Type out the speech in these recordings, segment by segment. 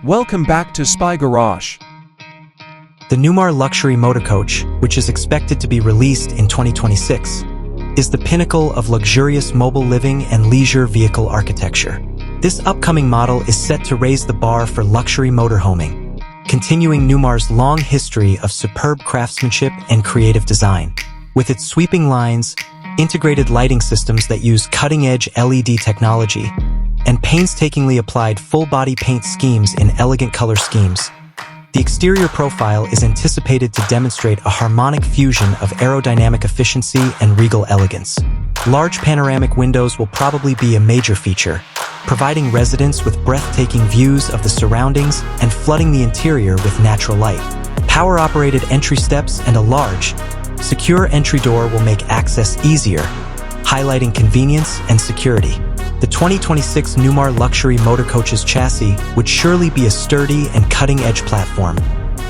Welcome back to Spy Garage. The Newmar Luxury Motorcoach, which is expected to be released in 2026, is the pinnacle of luxurious mobile living and leisure vehicle architecture. This upcoming model is set to raise the bar for luxury motorhoming, continuing Newmar's long history of superb craftsmanship and creative design. With its sweeping lines, integrated lighting systems that use cutting-edge LED technology, and painstakingly applied full-body paint schemes in elegant color schemes, the exterior profile is anticipated to demonstrate a harmonic fusion of aerodynamic efficiency and regal elegance. Large panoramic windows will probably be a major feature, providing residents with breathtaking views of the surroundings and flooding the interior with natural light. Power-operated entry steps and a large, secure entry door will make access easier, highlighting convenience and security. The 2026 Newmar Luxury Motorcoach's chassis would surely be a sturdy and cutting-edge platform,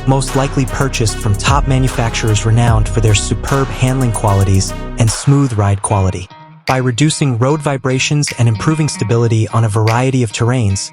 most likely purchased from top manufacturers renowned for their superb handling qualities and smooth ride quality. By reducing road vibrations and improving stability on a variety of terrains,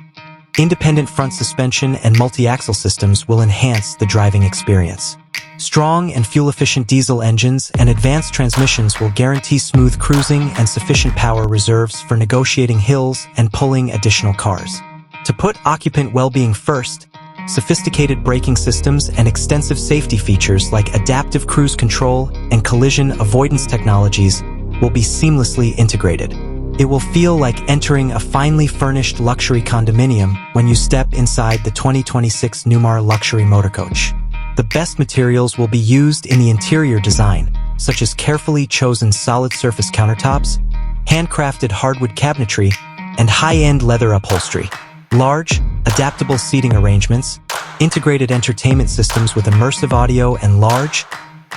independent front suspension and multi-axle systems will enhance the driving experience. Strong and fuel-efficient diesel engines and advanced transmissions will guarantee smooth cruising and sufficient power reserves for negotiating hills and pulling additional cars. To put occupant well-being first, sophisticated braking systems and extensive safety features like adaptive cruise control and collision avoidance technologies will be seamlessly integrated. It will feel like entering a finely furnished luxury condominium when you step inside the 2026 Newmar Luxury Motorcoach. The best materials will be used in the interior design, such as carefully chosen solid surface countertops, handcrafted hardwood cabinetry, and high-end leather upholstery. Large, adaptable seating arrangements, integrated entertainment systems with immersive audio and large,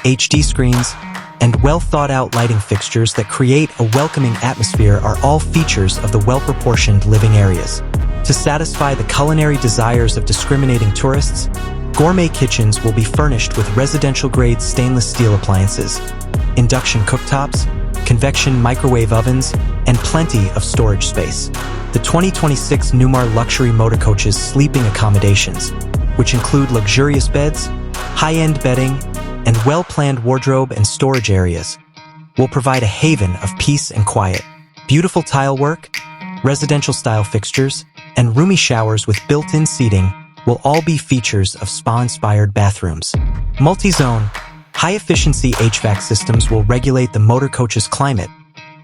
HD screens, and well-thought-out lighting fixtures that create a welcoming atmosphere are all features of the well-proportioned living areas. To satisfy the culinary desires of discriminating tourists, gourmet kitchens will be furnished with residential-grade stainless steel appliances, induction cooktops, convection microwave ovens, and plenty of storage space. The 2026 Newmar Luxury Motorcoach's sleeping accommodations, which include luxurious beds, high-end bedding, and well-planned wardrobe and storage areas, will provide a haven of peace and quiet. Beautiful tile work, residential-style fixtures, and roomy showers with built-in seating will all be features of spa-inspired bathrooms. Multi-zone, high-efficiency HVAC systems will regulate the motorcoach's climate,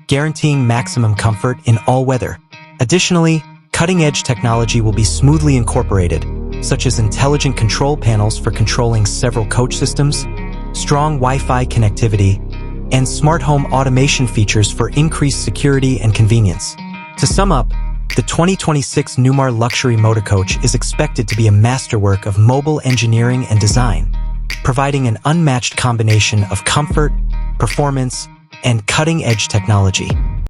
guaranteeing maximum comfort in all weather. Additionally, cutting-edge technology will be smoothly incorporated, such as intelligent control panels for controlling several coach systems, strong Wi-Fi connectivity, and smart home automation features for increased security and convenience. To sum up, the 2026 Newmar Luxury Motorcoach is expected to be a masterwork of mobile engineering and design, providing an unmatched combination of comfort, performance, and cutting-edge technology.